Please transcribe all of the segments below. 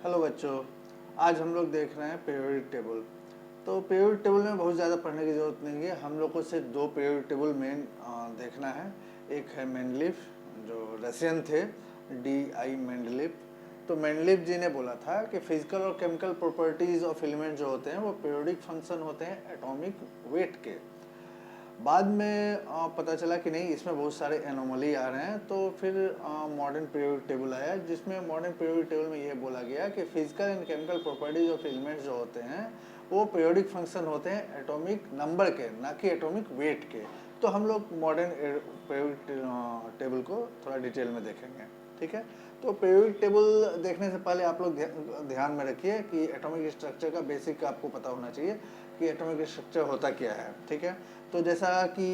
Hello बच्चों, आज हम लोग देख रहे हैं पीरियोडिक टेबल। तो पीरियोडिक टेबल में बहुत ज़्यादा पढ़ने की ज़रूरत नहीं है। हम लोग को सिर्फ दो पीरियोडिक टेबल मेन देखना है। एक है मेंडलीफ, जो रशियन थे, D.I. मेंडलीफ। तो मेंडलीफ जी ने बोला था कि फिजिकल और केमिकल प्रॉपर्टीज़ ऑफ एलिमेंट जो होते हैं वो पीरियोडिक फंक्शन होते हैं एटॉमिक वेट के। बाद में पता चला कि नहीं, इसमें बहुत सारे एनोमली आ रहे हैं। तो फिर मॉडर्न पीरियोडिक टेबल आया, जिसमें मॉडर्न पीरियोडिक टेबल में ये बोला गया कि physical and chemical properties of elements जो होते हैं वो पीरियोडिक फंक्शन होते हैं एटॉमिक नंबर के, ना कि एटॉमिक वेट के। तो हम लोग मॉडर्न पीरियोडिक टेबल को थोड़ा डिटेल में देखेंगे, ठीक है। तो पीरियोडिक टेबल देखने से पहले आप लोग ध्यान में रखिए कि एटॉमिक स्ट्रक्चर का बेसिक आपको पता होना चाहिए कि एटॉमिक स्ट्रक्चर होता क्या है, ठीक है। तो जैसा कि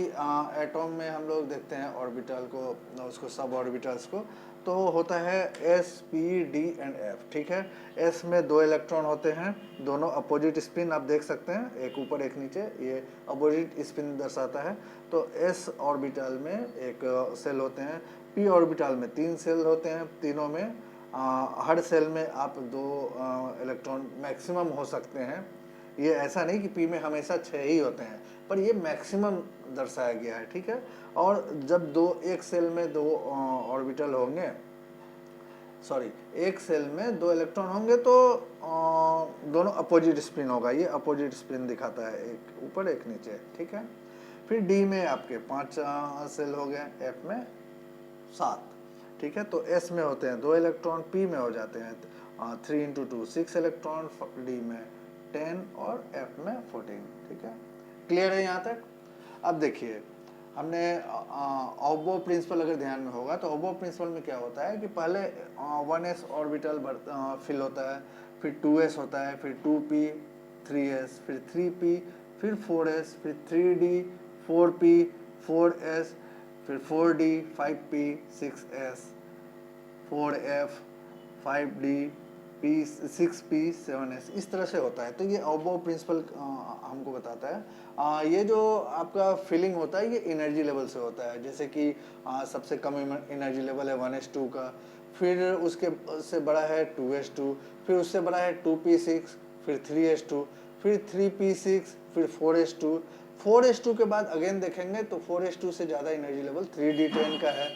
एटॉम में हम लोग देखते हैं ऑर्बिटल को, उसको सब ऑर्बिटल्स को, तो होता है S, P, D and F, ठीक है। S में दो इलेक्ट्रॉन होते हैं, दोनों अपोजिट स्पिन आप देख सकते हैं, एक ऊपर एक नीचे, ये अपोजिट स्पिन दर्शाता है। तो S ऑर्बिटल में एक सेल होते हैं, P ऑर्बिटल में तीन सेल होते हैं, तीनों में हर सेल में आप दो इलेक्ट्रॉन मैक्सिमम हो सकते हैं। ये ऐसा नहीं कि P में हमेशा 6 ही होते हैं, पर ये मैक्सिमम दर्शाया गया है, ठीक है। और जब एक सेल में दो ऑर्बिटल होंगे, सॉरी, एक सेल में दो इलेक्ट्रॉन होंगे तो दोनों अपोजिट स्पिन होगा। ये अपोजिट स्पिन दिखाता है, एक ऊपर एक नीचे, ठीक है। फिर D में आपके 5 सेल हो गए, F में 7, ठीक है। तो S में होते हैं दो इलेक्ट्रॉन, P में हो जाते हैं 3 × 2 6 इलेक्ट्रॉन, D में 10 और F में 14, ठीक है। क्लियर है यहाँ तक? अब देखिए, हमने ऑबो प्रिंसिपल अगर ध्यान में होगा तो ऑबो प्रिंसिपल में क्या होता है कि पहले 1s ऑर्बिटल फिल होता है, फिर 2s होता है, फिर 2p, 3s, फिर 3p, फिर 4s, फिर 3d, 4p, 4s, फिर 4d, 5p, 6s, 4f, 5d, P, 6p, 7s, इस तरह से होता है। तो ये ऑबो प्रिंसिपल हमको बताता है। ये जो आपका फीलिंग होता है ये एनर्जी लेवल से होता है। जैसे कि सबसे कम एनर्जी लेवल है 1s2 का, फिर उसके से बड़ा है 2s2, फिर उससे बड़ा है 2p6, फिर 3s2, फिर 3p6, फिर 4s2। 4s2 के बाद अगेन देखेंगे तो 4s2 से ज़्यादा एनर्जी लेवल 3d10 का है,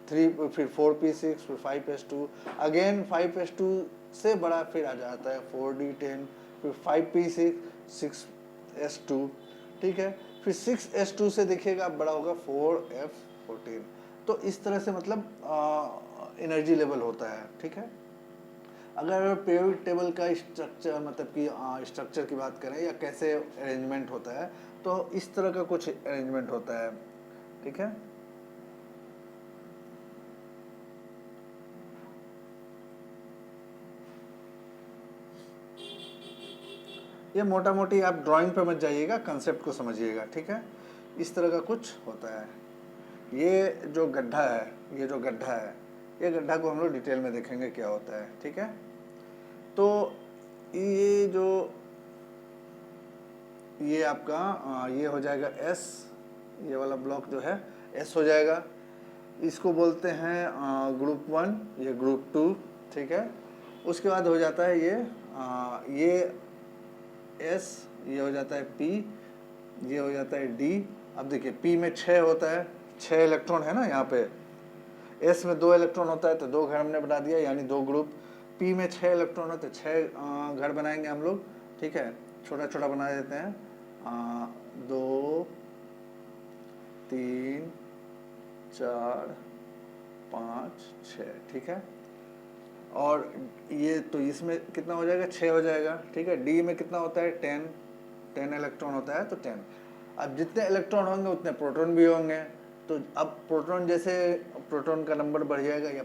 फिर 4p6, फिर 5s2, अगेन 5s2 से बड़ा फिर आ जाता है 4d10, फिर 5p6, 6s2, ठीक है। फिर 6s2 से देखिएगा बड़ा होगा 4f14। तो इस तरह से मतलब एनर्जी लेवल होता है, ठीक है। अगर पीरियोडिक टेबल का स्ट्रक्चर, मतलब कि स्ट्रक्चर की बात करें या कैसे अरेंजमेंट होता है, तो इस तरह का कुछ अरेंजमेंट होता है, ठीक है। ये मोटा मोटी आप ड्राइंग पे मत जाइएगा, कंसेप्ट को समझिएगा, ठीक है। इस तरह का कुछ होता है। ये जो गड्ढा है, ये गड्ढा को हम लोग डिटेल में देखेंगे क्या होता है, ठीक है। तो ये आपका ये हो जाएगा S, ये वाला ब्लॉक जो है S हो जाएगा। इसको बोलते हैं ग्रुप 1, ये ग्रुप 2, ठीक है। उसके बाद हो जाता है ये S, ये हो जाता है P, ये हो जाता है D। अब देखिए P में 6 होता है, 6 इलेक्ट्रॉन है ना यहाँ पे। S में 2 इलेक्ट्रॉन होता है तो 2 घर हमने बना दिया, यानी 2 ग्रुप। P में 6 इलेक्ट्रॉन होते हैं, 6 घर बनाएंगे हम लोग, ठीक है। छोटा छोटा बना देते हैं, 2, 3, 4, 5, 6, ठीक है। और ये तो इसमें कितना हो जाएगा, 6 हो जाएगा, ठीक है। D में कितना होता है, 10 इलेक्ट्रॉन होता है तो 10। अब जितने इलेक्ट्रॉन होंगे उतने प्रोटॉन भी होंगे। तो अब प्रोटॉन, जैसे प्रोटॉन का नंबर बढ़ जाएगा या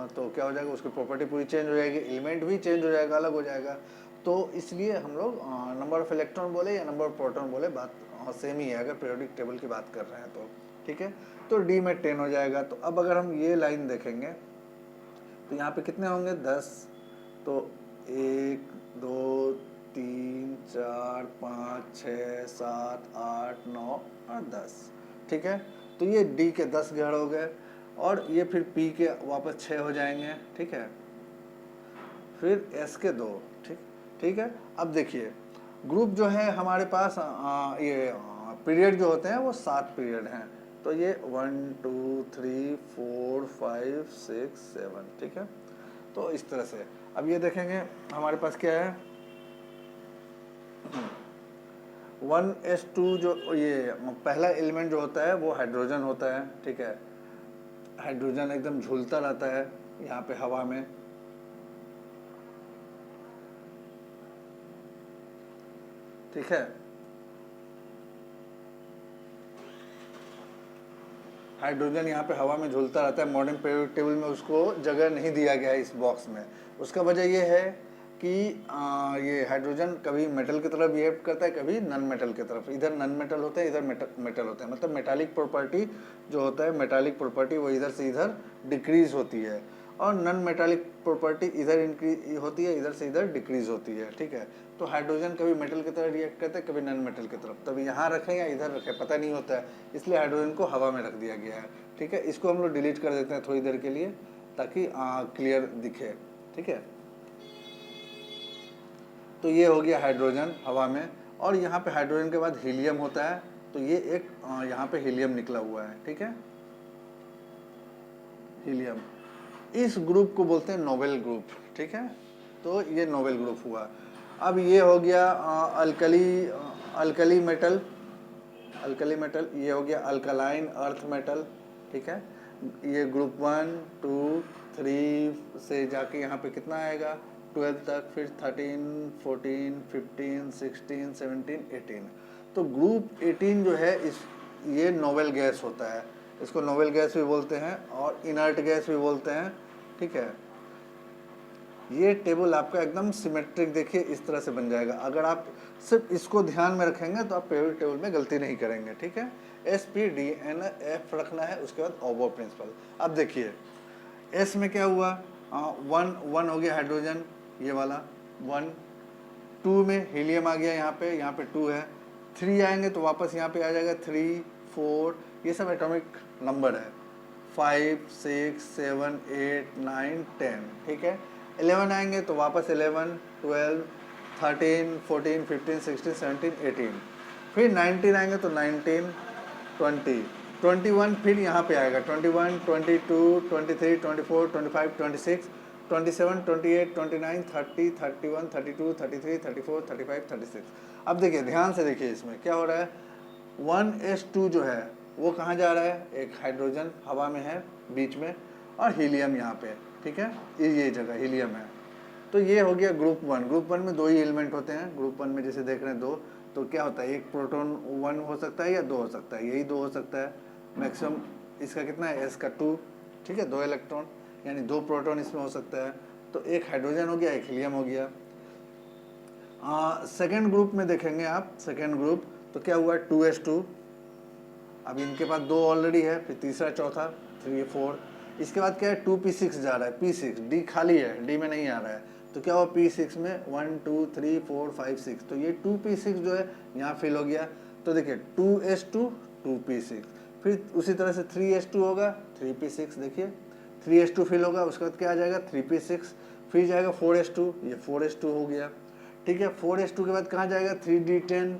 तो क्या हो जाएगा, उसकी प्रॉपर्टी पूरी चेंज हो जाएगी, एलिमेंट भी चेंज हो जाएगा, अलग हो जाएगा। तो इसलिए हम लोग नंबर ऑफ इलेक्ट्रॉन बोले या नंबर ऑफ प्रोटॉन बोले, बात सेम ही है अगर पीरियोडिक टेबल की बात कर रहे हैं तो, ठीक है। तो D में 10 हो जाएगा। तो अब अगर हम ये लाइन देखेंगे तो यहाँ पे कितने होंगे, 10। तो 1, 2, 3, 4, 5, 6, 7, 8, 9 और 10, ठीक है। तो ये D के 10 घर हो गए, और ये फिर P के वापस 6 हो जाएंगे, ठीक है। फिर S के 2, ठीक है। अब देखिए ग्रुप जो है हमारे पास ये पीरियड जो होते हैं वो 7 पीरियड हैं। तो ये 1 2 3 4 5 6 7, ठीक है। तो इस तरह से अब ये देखेंगे हमारे पास क्या है, 1s2 जो ये पहला एलिमेंट जो होता है वो हाइड्रोजन होता है, ठीक है। हाइड्रोजन एकदम झूलता रहता है यहाँ पे हवा में, ठीक है। हाइड्रोजन यहाँ पे हवा में झूलता रहता है। मॉडर्न पीरियोडिक टेबल में उसको जगह नहीं दिया गया है इस बॉक्स में। उसका वजह ये है कि ये हाइड्रोजन कभी मेटल की तरफ बिहेव करता है, कभी नॉन मेटल की तरफ। इधर नॉन मेटल होते हैं, इधर मेटल होते हैं। मतलब मेटालिक प्रॉपर्टी जो होता है, मेटालिक प्रॉपर्टी वो इधर से इधर डिक्रीज होती है, और नॉन मेटालिक प्रॉपर्टी इधर इंक्रीज होती है, इधर से इधर डिक्रीज होती है, ठीक है। तो हाइड्रोजन कभी मेटल की तरफ रिएक्ट करता है, कभी नॉन मेटल की तरफ। तभी यहाँ रखें या इधर रखें पता नहीं होता है, इसलिए हाइड्रोजन को हवा में रख दिया गया है, ठीक है। इसको हम लोग डिलीट कर देते हैं थोड़ी देर के लिए ताकि क्लियर दिखे, ठीक है। तो ये हो गया हाइड्रोजन हवा में, और यहाँ पे हाइड्रोजन के बाद हीलियम होता है। तो ये एक यहाँ पे हीलियम निकला हुआ है, ठीक है। हीलियम, इस ग्रुप को बोलते हैं नोबेल ग्रुप, ठीक है। तो ये नोबेल ग्रुप हुआ। अब ये हो गया अल्कली मेटल, ये हो गया अल्कलाइन अर्थ मेटल, ठीक है। ये ग्रुप 1 2 3 से जाके यहाँ पे कितना आएगा 12 तक, फिर 13 14 15 16 17 18। तो ग्रुप 18 जो है ये नोबेल गैस होता है। इसको नोबेल गैस भी बोलते हैं और इनर्ट गैस भी बोलते हैं, ठीक है। ये टेबल आपका एकदम सिमेट्रिक देखिए इस तरह से बन जाएगा। अगर आप सिर्फ इसको ध्यान में रखेंगे तो आप पीरियोडिक टेबल में गलती नहीं करेंगे, ठीक है। SPDNF रखना है, उसके बाद ऑबो प्रिंसिपल। अब देखिए S में क्या हुआ, 1 हो गया हाइड्रोजन, ये वाला 1। 2 में हीलियम आ गया, यहाँ पे 2 है। 3 आएंगे तो वापस यहाँ पे आ जाएगा 3 4, ये सब एटॉमिक नंबर है। 5 6 7 8 9 10, ठीक है। 11 आएंगे तो वापस 11 12 13 14 15 16 17 18, फिर 19 आएंगे तो 19 20 21, फिर यहाँ पे आएगा 21 22 23 24 25 26 27 28 29 30 31 32 33 34 35 36। अब देखिए ध्यान से देखिए इसमें क्या हो रहा है, 1s2 जो है वो कहाँ जा रहा है, एक हाइड्रोजन हवा में है बीच में, और हीलियम यहाँ पे, ठीक है। ये जगह हीलियम है। तो ये हो गया ग्रुप 1। ग्रुप 1 में 2 ही एलिमेंट होते हैं। ग्रुप 1 में जैसे देख रहे हैं 2, तो क्या होता है, एक प्रोटॉन 1 हो सकता है या 2 हो सकता है, यही 2 हो सकता है मैक्सिमम। इसका कितना है, S का 2, ठीक है, 2 इलेक्ट्रॉन, यानी 2 प्रोटॉन इसमें हो सकता है। तो एक हाइड्रोजन हो गया, एक हीलियम हो गया। सेकेंड ग्रुप में देखेंगे आप, सेकेंड ग्रुप तो क्या हुआ 2s2। अब इनके पास 2 ऑलरेडी है, फिर तीसरा चौथा 3 4। इसके बाद क्या है 2p6 जा रहा है, p6, D खाली है, D में नहीं आ रहा है। तो क्या हुआ p6 में 1 2 3 4 5 6, तो ये 2p6 जो है यहाँ फिल हो गया। तो देखिए 2s2 2p6, फिर उसी तरह से 3s2 होगा 3p6, देखिए 3s2 फिल होगा, उसके बाद क्या आ जाएगा 3p6, फिर जाएगा 4s2, ये 4s2 हो गया, ठीक है। 4s2 के बाद कहाँ जाएगा 3d10,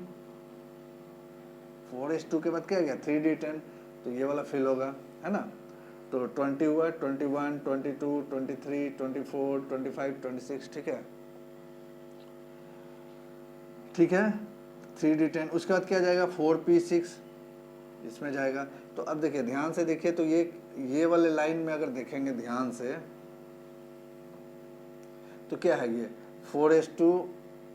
4s2 के बाद क्या गया 3d10, तो ये वाला फिल होगा, है ना। तो 20 हुआ, 21 22 23 24 25 26, ठीक है, ठीक है 3d10। उसके बाद क्या जाएगा 4p6 इसमें जाएगा। तो अब देखिए ध्यान से देखिए, तो ये वाले लाइन में अगर देखेंगे ध्यान से तो क्या है, ये 4s2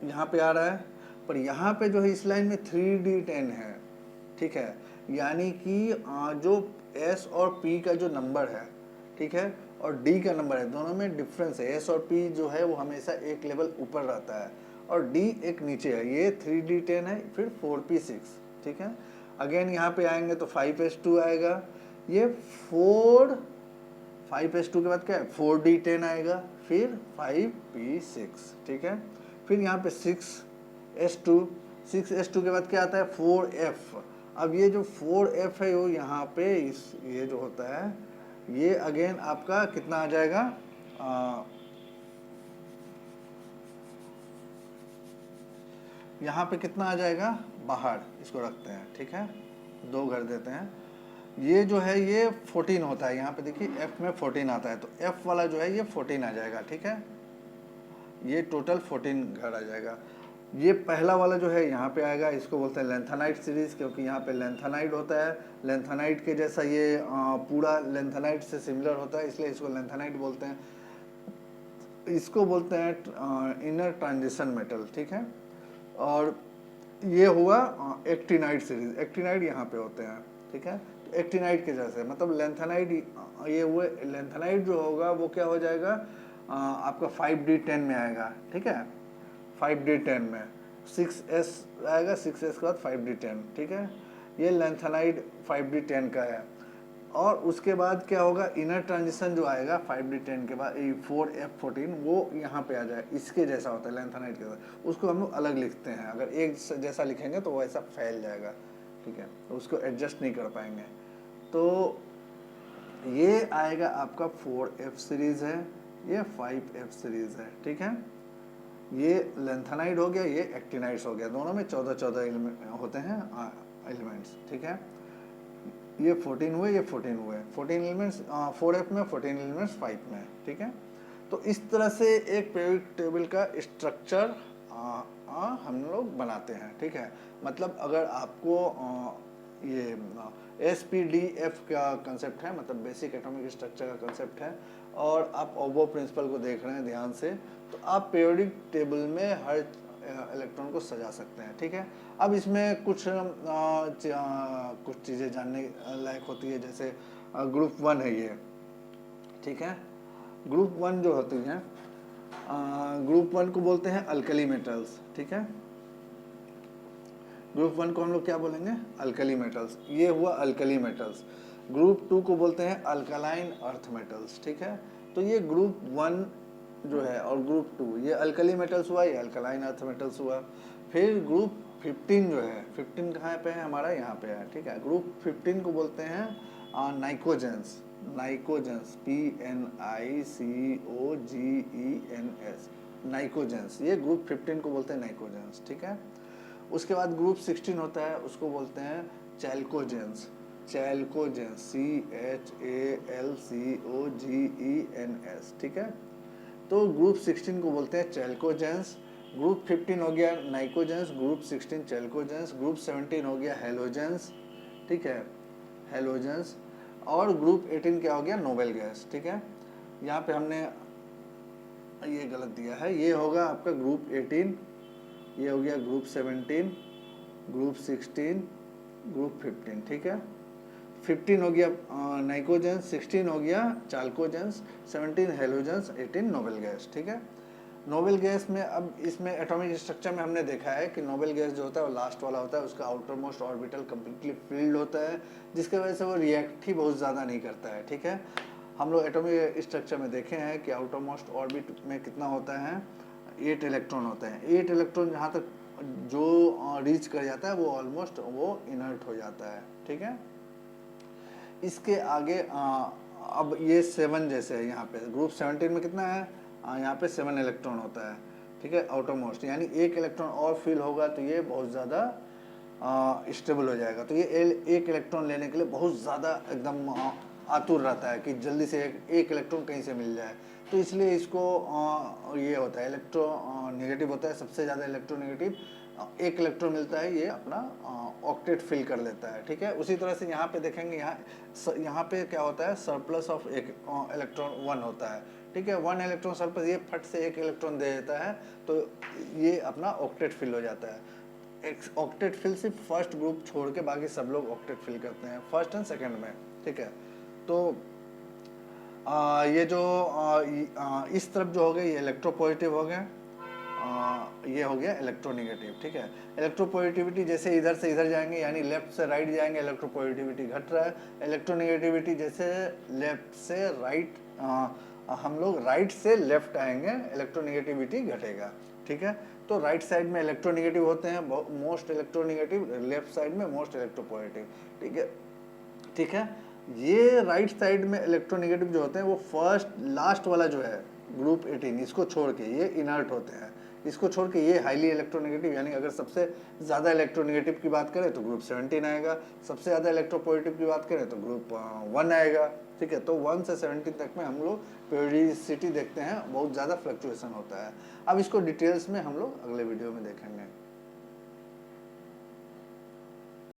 यहाँ पे आ रहा है, पर यहाँ पे जो है इस लाइन में 3d10 है, ठीक है। यानी कि जो S और P का जो नंबर है, ठीक है, और D का नंबर है, दोनों में डिफरेंस है। S और P जो है वो हमेशा एक लेवल ऊपर रहता है और D एक नीचे है। ये 3d10 है, फिर 4p6, ठीक है। अगेन यहाँ पे आएंगे तो 5s2 आएगा, ये 5s2 के बाद क्या है 4d10 आएगा, फिर 5p6, ठीक है। फिर यहाँ पे 6s2 के बाद क्या आता है 4f। अब ये जो 4f है वो यहाँ पे ये जो होता है ये अगेन आपका कितना आ जाएगा यहाँ पे कितना आ जाएगा बाहर, इसको रखते हैं, ठीक है, 2 कर देते हैं। ये जो है ये 14 होता है, यहाँ पे देखिए F में 14 आता है, तो F वाला जो है ये 14 आ जाएगा, ठीक है, ये टोटल 14 घर आ जाएगा। ये पहला वाला जो है यहाँ पे आएगा, इसको बोलते हैं लेंथेनाइड सीरीज़, क्योंकि यहाँ पे लेंथेनाइड होता है, लेंथेनाइड के जैसा ये पूरा लेंथेनाइड से सिमिलर होता है, इसलिए इसको लेंथेनाइड बोलते हैं। इसको बोलते हैं इनर ट्रांजिशन मेटल, ठीक है। और ये हुआ एक्टिनाइड सीरीज, एक्टिनाइड यहाँ पे होते हैं, ठीक है। तो एक्टिनाइड के जैसे मतलब लेंथेनाइड, ये हुए लेंथेनाइड जो होगा वो क्या हो जाएगा आपका 5d10 में आएगा, ठीक है, 5d10 में 6s आएगा, 6s के बाद 5d10, ठीक है, ये लेंथेनाइड 5d10 का है। और उसके बाद क्या होगा, इनर ट्रांजिशन जो आएगा 5d10 के बाद 4f14, वो यहाँ पे आ जाए, इसके जैसा होता है लेंथेनाइड के साथ, उसको हम लोग अलग लिखते हैं, अगर एक जैसा लिखेंगे तो वो ऐसा फैल जाएगा, ठीक है, तो उसको एडजस्ट नहीं कर पाएंगे। तो ये आएगा आपका 4f सीरीज है, ये 5f सीरीज है, ठीक है। ये लेंथेनाइड हो गया, ये एक्टिनाइड्स हो गया, दोनों में 14 होते हैं एलिमेंट्स, ठीक है। ये 14 हुए, ये 14 हुए, 14 एलिमेंट्स 4f में, 14 एलिमेंट्स 5 में, ठीक है। तो इस तरह से एक पीरियोडिक टेबल का स्ट्रक्चर हम लोग बनाते हैं, ठीक है। मतलब अगर आपको ये SPDF का कंसेप्ट है, मतलब बेसिक एटॉमिक स्ट्रक्चर का कंसेप्ट है, और आप ओबो प्रिंसिपल को देख रहे हैं ध्यान से, तो आप पीरियोडिक टेबल में हर इलेक्ट्रॉन को सजा सकते हैं, ठीक है। अब इसमें कुछ चीज़ें जानने लायक होती है, जैसे ग्रुप 1 है ये, ठीक है। ग्रुप 1 जो होती है, ग्रुप 1 को बोलते हैं अल्कली मेटल्स, ठीक है। ग्रुप 1 को हम लोग क्या बोलेंगे, अल्कली मेटल्स, ये हुआ अल्कली मेटल्स। ग्रुप 2 को बोलते हैं अल्कलाइन अर्थ मेटल्स, ठीक है। तो ये ग्रुप 1 जो है और ग्रुप 2 ये अल्कली मेटल्स हुआ, ये अल्कलाइन अर्थ मेटल्स हुआ। फिर ग्रुप 15 जो है, 15 कहाँ पे है हमारा, यहाँ पे है, ठीक है। ग्रुप 15 को बोलते हैं नाइकोजेंस, नाइकोजेंस, NiCOGENS, नाइकोजेंस, ये ग्रुप 15 को बोलते हैं नाइकोजेंस, ठीक है। उसके बाद ग्रुप 16 होता है, उसको बोलते हैं चैल्कोजेंस, चैल्कोजेंस, CHALCOGENS, ठीक है। तो ग्रुप 16 को बोलते हैं चैल्कोजेंस। ग्रुप 15 हो गया नाइकोजेंस, ग्रुप 16 चैल्कोजेंस, ग्रुप 17 हो गया हेलोजेंस, ठीक है, हेलोजेंस। और ग्रुप 18 क्या हो गया, नोबेल गैस, ठीक है। यहाँ पे हमने ये गलत दिया है, ये होगा आपका ग्रुप 18, ये हो गया ग्रुप 17, ग्रुप 16, ग्रुप 15, ठीक है। 15 हो गया नाइकोजेंस, 16 हो गया चाल्कोजेंस, 17 हेलोजेंस, 18 नोबेल गैस, ठीक है। नोबेल गैस में अब इसमें एटॉमिक स्ट्रक्चर में हमने देखा है कि नोबेल गैस जो होता है वो लास्ट वाला होता है, उसका outer most orbital completely field होता है, जिसके वजह से वो रिएक्ट ही बहुत ज़्यादा नहीं करता है, ठीक है। हम लोग एटॉमिक स्ट्रक्चर में देखे हैं कि आउटर मोस्ट ऑर्बिट में कितना होता है, 8 इलेक्ट्रॉन होते हैं। 8 इलेक्ट्रॉन जहाँ तक जो रीच कर जाता है वो ऑलमोस्ट वो इनर्ट हो जाता है, ठीक है। इसके आगे अब ये 7 जैसे है, यहाँ पे ग्रुप 17 में कितना है, यहाँ पे 7 इलेक्ट्रॉन होता है, ठीक है, आउटर मोस्ट, यानी 1 इलेक्ट्रॉन और फिल होगा तो ये बहुत ज़्यादा स्टेबल हो जाएगा। तो ये 1 इलेक्ट्रॉन लेने के लिए बहुत ज़्यादा एकदम आतुर रहता है कि जल्दी से एक इलेक्ट्रॉन कहीं से मिल जाए, तो इसलिए इसको ये होता है इलेक्ट्रोनेगेटिव होता है, सबसे ज़्यादा इलेक्ट्रोनेगेटिव 1 इलेक्ट्रॉन मिलता है, ये अपना ऑक्टेट फिल कर लेता है, ठीक है। उसी तरह से यहाँ पे देखेंगे, यहाँ पे क्या होता है, सरप्लस ऑफ 1 इलेक्ट्रॉन 1 होता है, ठीक है, 1 इलेक्ट्रॉन सरप्लस, ये फट से 1 इलेक्ट्रॉन दे देता है, तो ये अपना ऑक्टेट फिल हो जाता है। ऑक्टेट फिल सिर्फ फर्स्ट ग्रुप छोड़ के बाकी सब लोग ऑक्टेट फिल करते हैं, फर्स्ट एंड सेकेंड में, ठीक है। तो ये जो इस तरफ जो हो गए ये इलेक्ट्रोपॉजिटिव हो गए, ये हो गया इलेक्ट्रोनेगेटिव, ठीक है। इलेक्ट्रोपॉजिटिविटी जैसे इधर से इधर जाएंगे, यानी लेफ्ट से राइट जाएंगे, इलेक्ट्रोपॉजिटिविटी घट रहा है। इलेक्ट्रोनेगेटिविटी जैसे लेफ्ट से राइट, हम लोग राइट से लेफ्ट आएंगे, इलेक्ट्रोनेगेटिविटी घटेगा, ठीक है। तो राइट साइड में इलेक्ट्रोनेगेटिव होते हैं मोस्ट इलेक्ट्रोनेगेटिव, लेफ्ट साइड में मोस्ट इलेक्ट्रोपॉजिटिव, ठीक है, ठीक है। ये राइट साइड में इलेक्ट्रोनेगेटिव जो होते हैं वो फर्स्ट लास्ट वाला जो है ग्रुप 18, इसको छोड़ के ये इनर्ट होते हैं, इसको छोड़ के ये हाईली इलेक्ट्रोनेगेटिव, यानी अगर सबसे ज़्यादा इलेक्ट्रोनेगेटिव की बात करें तो ग्रुप 17 आएगा, सबसे ज़्यादा इलेक्ट्रोपॉजिटिव की बात करें तो ग्रुप 1 आएगा। ठीक है, तो 1 से 17 तक में हम लोग पेरियोडिसिटी देखते हैं, बहुत ज़्यादा फ्लक्चुएशन होता है। अब इसको डिटेल्स में हम लोग अगले वीडियो में देखेंगे।